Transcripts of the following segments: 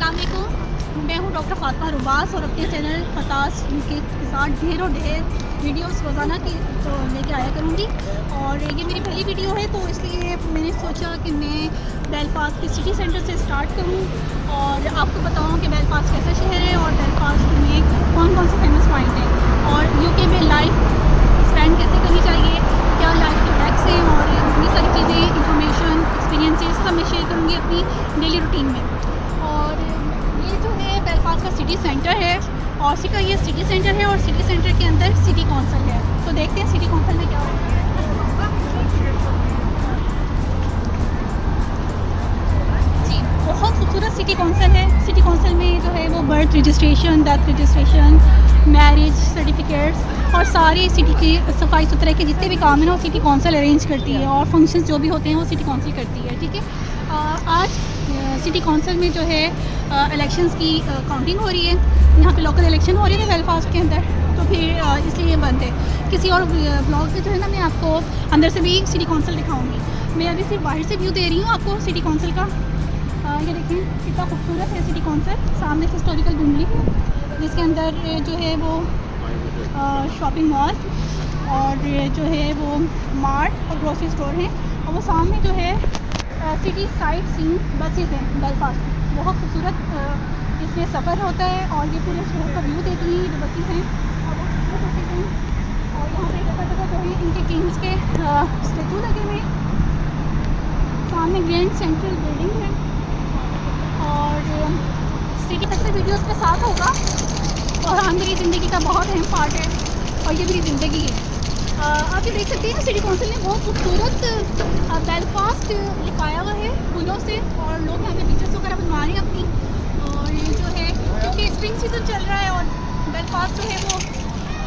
अस्सलाम वालेकुम। मैं हूँ डॉक्टर फ़ातिमा रुबास और अपने चैनल फतास यूके के साथ ढेरों ढेर वीडियोस रोज़ाना की तो लेके आया करूँगी। और ये मेरी पहली वीडियो है तो इसलिए मैंने सोचा कि मैं बेलफास्ट के सिटी सेंटर से स्टार्ट करूँ और आपको बताऊँ कि बेलफास्ट कैसा शहर है और बेलफास्ट में कौन कौन से फेमस पॉइंट हैं और यूके में लाइफ स्पेंड कैसे करनी चाहिए, क्या लाइफ के हैक्स हैं और ये सारी चीज़ें, इंफॉर्मेशन, एक्सपीरियंसेस सब मैं शेयर करूँगी अपनी डेली रूटीन में। और ये जो है बेलफास्ट का सिटी सेंटर है और का ये सिटी सेंटर है और सिटी सेंटर के अंदर सिटी कौंसिल है। तो देखते हैं सिटी कौंसिल में क्या होता है। जी, बहुत खूबसूरत सिटी कौंसिल है। सिटी कौंसिल में जो है वो birth registration, death registration, marriage certificates और सारी सिटी की सफाई सुथरे के जितने भी काम हैं ना वो सिटी कौंसिल अरेंज करती है और फंक्शंस जो भी होते हैं वो सिटी कौंसिल करती है। ठीक है, आज सिटी कौंसिल में जो है इलेक्शंस की काउंटिंग हो रही है। यहाँ पे लोकल इलेक्शन हो रही है बेलफास्ट के अंदर, तो फिर इसलिए बंद है। किसी और ब्लॉग में जो है ना मैं आपको अंदर से भी सिटी कौंसिल दिखाऊंगी। मैं अभी सिर्फ बाहर से व्यू दे रही हूँ आपको सिटी कौंसिल का। ये देखें कितना खूबसूरत है सिटी कौंसिल। सामने हिस्टोरिकल बिल्डिंग है जिसके अंदर जो है वो शॉपिंग मॉल और जो है वो मार्ट और ग्रोसरी स्टोर हैं और वो सामने जो है सिटी साइट सीन बसेस हैं बेलफास्ट में। बहुत खूबसूरत इसमें सफ़र होता है और ये पूरे शहर का व्यू देती हैं जो बसेस हैं और वो खूबसूरत बसेस हैं। और यहाँ पे जगह जगह जो है इनके किंग्स के स्टेचू लगे हुए हैं। सामने ग्रैंड सेंट्रल बिल्डिंग है और सिटी कल्चर वीडियोज़ के साथ होगा और हाँ मेरी ज़िंदगी का बहुत अहम पार्ट है और ये मेरी ज़िंदगी है। आप ये देख सकते हैं सिटी कौंसिल ने बहुत खूबसूरत बेलफास्ट लिखाया हुआ है फूलों से और लोग यहाँ पे पिक्चर्स वगैरह बनवा रहे हैं अपनी। और ये जो है क्योंकि स्प्रिंग सीज़न चल रहा है और बेलफास्ट जो है वो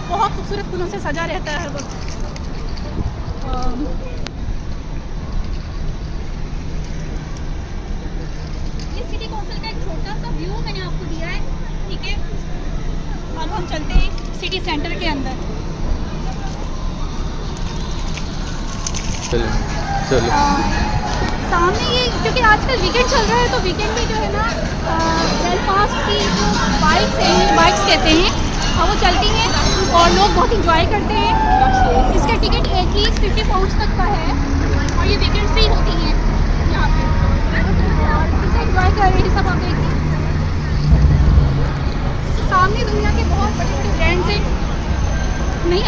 बहुत खूबसूरत फूलों से सजा रहता है हर वक्त। ये सिटी कौंसिल का एक छोटा सा व्यू मैंने आपको दिया है। ठीक है, अब हम चलते हैं सिटी सेंटर के अंदर। चलो सामने ये क्योंकि आजकल वीकेंड चल रहा है तो वीकेंड में जो है ना बेलफास्ट की जो बाइक्स हैं, बाइक्स कहते हैं और वो चलती हैं और लोग बहुत इंजॉय करते हैं। इसका टिकट एटलीस्ट 50 पाउंड तक का है और ये वीकेंड से ही होती हैं यहाँ पे और कितना इंजॉय कर रहे हैं सब आप देखिए। सामने दुनिया के बहुत बड़े बड़े ब्रांड्स हैं नहीं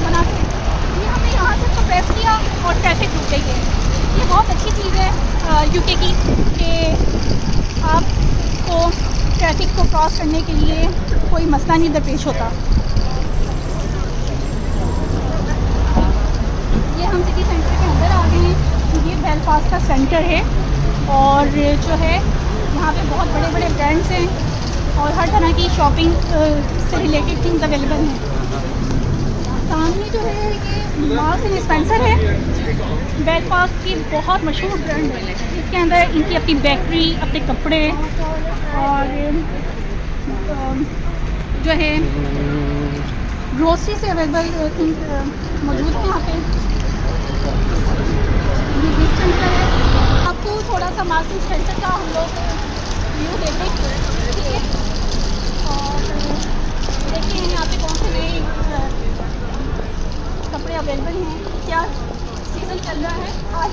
बनाते। ये हमने यहाँ से इसको प्रेस किया और ट्रैफिक रुक गई है। ये बहुत अच्छी चीज़ है यूके की कि आपको ट्रैफिक को क्रॉस करने के लिए कोई मसला नहीं दरपेश होता। ये हम सिटी सेंटर के अंदर आ गए हैं। ये बेलफास्ट का सेंटर है और जो है यहाँ पे बहुत बड़े बड़े ब्रांड्स हैं और हर तरह की शॉपिंग से रिलेटेड थिंग्स अवेलेबल हैं। सामने जो है ये मार्क्स एंड स्पेंसर है, बेलफास्ट की बहुत मशहूर ब्रांड है। इसके अंदर इनकी अपनी बेकरी, अपने कपड़े और जो है ग्रोसरी से अवेलेबल थिंग मौजूद है यहाँ पे। ये गिफ्ट सेंटर है। आपको थोड़ा सा मार्क्स एंड स्पेंसर का हम लोग व्यू देते हैं। ठीक है, और देखते हैं यहाँ पे कौन से नए कपड़े अवेलेबल हैं, क्या सीज़न चल रहा है। आज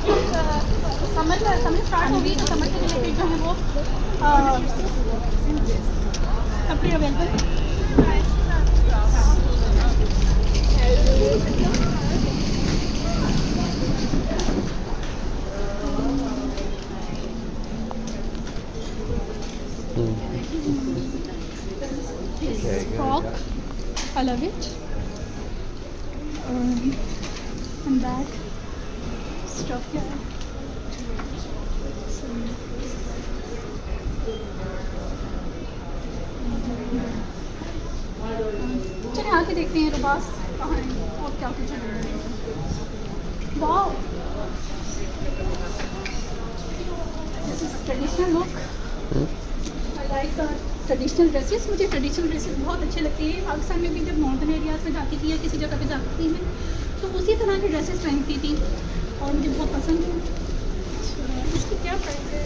समर स्टार्ट होगी तो समर के रिलेटेड जो है वो कपड़े अवेलेबल हैं। Frock, I love it. And that stuff here. चलिए आके देखते हैं रुबास कहाँ है और क्या कुछ है। Wow, this is traditional look. I like the traditional dresses. मुझे ट्रेडिशनल ड्रेसेस बहुत अच्छे लगते हैं। पाकिस्तान में भी जब माउंटेन एरियाज़ में जाती थी या किसी जगह पे जाती थी मैं तो उसी तरह की ड्रेसेस पहनती थी और मुझे बहुत पसंद है। इसकी क्या प्राइस है?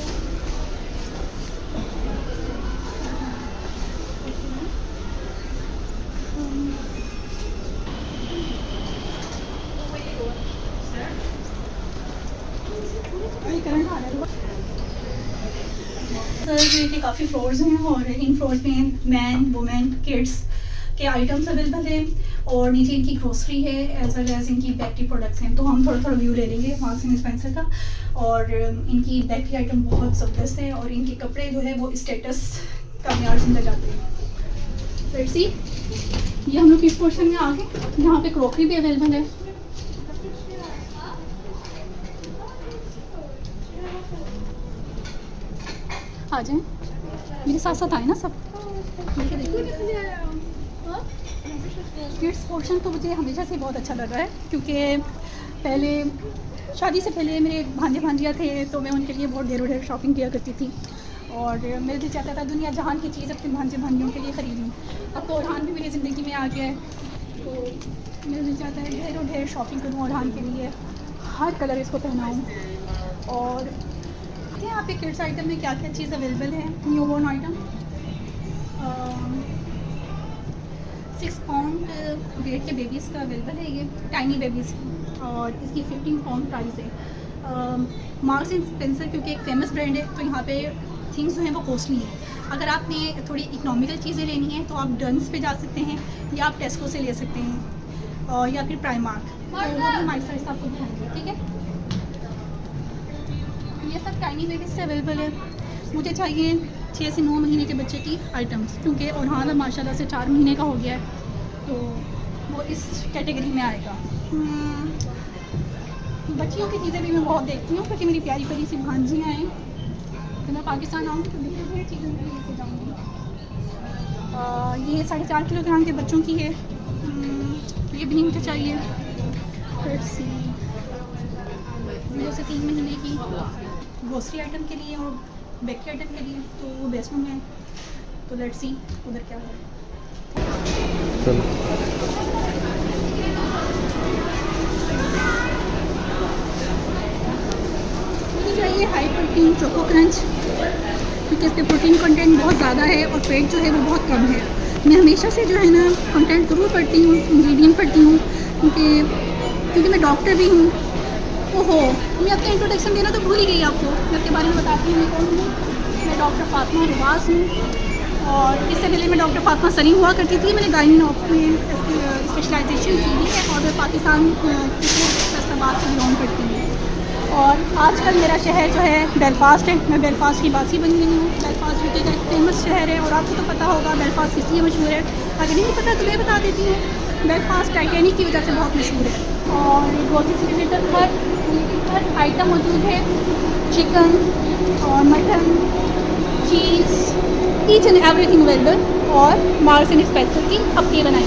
स्पेंसर के काफ़ी फ्लोर्स हैं और इन फ्लोर्स में मैन वुमेन किड्स के आइटम्स अवेलेबल हैं और नीचे इनकी ग्रोसरी है एज वेल एज इनकी बेकरी प्रोडक्ट्स हैं। तो हम थोड़ा थोड़ा व्यू ले लेंगे मार्क्स एंड स्पेंसर का। और इनकी बेकरी आइटम बहुत ज़बरदस्त है और इनके कपड़े जो है वो स्टेटस का म्यार समझा जाते हैं। लेट्स सी, ये हम लोग किस पोर्शन में आ गए, यहाँ पे क्रॉकरी भी अवेलेबल है। आ जाएं, मेरे साथ साथ आए ना सब। किड्स पोर्शन तो मुझे हमेशा से बहुत अच्छा लगा है क्योंकि पहले शादी से पहले मेरे भांजे भांजियाँ थे तो मैं उनके लिए बहुत ढेरों शॉपिंग किया करती थी और मेरे दिल चाहता था दुनिया जहान की चीज़ अपने भांजे भांजियों के लिए ख़रीदूँ। अब तो ओरहान भी मेरी ज़िंदगी में आ गया है तो मेरा दिल चाहता है ढेर शॉपिंग करूँ ओरहान के लिए, हर कलर इसको पहनाऊँ। और यहाँ पे किड्स आइटम में क्या क्या चीज़ अवेलेबल है। Newborn item 6 pound weight के बेबीज़ का अवेलेबल है, ये टाइनी बेबीज़ और इसकी 15 पाउंड प्राइस है। मार्क्स एंड स्पेंसर क्योंकि एक फेमस ब्रांड है तो यहाँ पे थिंग्स जो हैं वो कॉस्टली हैं। अगर आपने थोड़ी इकोनॉमिकल चीज़ें लेनी हैं तो आप डन्स पे जा सकते हैं या आप टेस्को से ले सकते हैं और या फिर प्राइमार्क, तो वो भी हमारी साइज आपको दिखाएंगे। ठीक है, ये सब टाइनी बेबीज से अवेलेबल है। मुझे चाहिए 6 से 9 महीने के बच्चे की आइटम्स क्योंकि ओरहान माशाल्लाह से 4 महीने का हो गया है तो वो इस कैटेगरी में आएगा। बच्चियों की चीज़ें भी मैं बहुत देखती हूँ क्योंकि मेरी प्यारी प्यारी सी भांजियाँ हैं तो मैं पाकिस्तान आऊँगी तो डिफरेंट चीज़ें मैं लेके जाऊँगी। ये 4.5 किलोग्राम के बच्चों की है, ये भी नहीं मुझे चाहिए। 0 से 3 महीने की ग्रोसरी आइटम के लिए और बेकरी आइटम के लिए तो वो बेस्ट में है। तो लेट्स सी उधर क्या है। मुझे चाहिए हाई प्रोटीन चोको क्रंच क्योंकि इस पर प्रोटीन कंटेंट बहुत ज़्यादा है और फैट जो है वो बहुत कम है। मैं हमेशा से जो है ना कंटेंट ज़रूर पढ़ती हूँ, इंग्रेडिएंट पढ़ती हूँ क्योंकि मैं डॉक्टर भी हूँ। ओहो, मैं अपना इंट्रोडक्शन देना तो भूल ही गई आपको। मैं आपके बारे में बताती हूँ मैं कौन हूँ। मैं डॉक्टर फातिमा रिवाज हूँ और इससे पहले मैं डॉक्टर फातिमा सनी हुआ करती थी। मैंने गायनिक में स्पेशलाइजेशन की है और मैं पाकिस्तान फैसलाबाद से बिलोंग करती हूँ। और आजकल मेरा शहर जो है बेलफास्ट है, मैं बेलफास्ट की बासी बन गई हूँ। बेलफास्ट यूके का एक फेमस शहर है और आपको तो पता होगा बेलफास्ट किस लिए मशहूर है। अगर नहीं पता तो मैं बता देती हूँ। बेलफास्ट टाइटैनिक की वजह से बहुत मशहूर है और ग्रोसरी से रिलेटेड हर आइटम मौजूद है। चिकन और mutton, cheese, each and everything available और मार्क्स एंड स्पेंसर की अपनी बनाई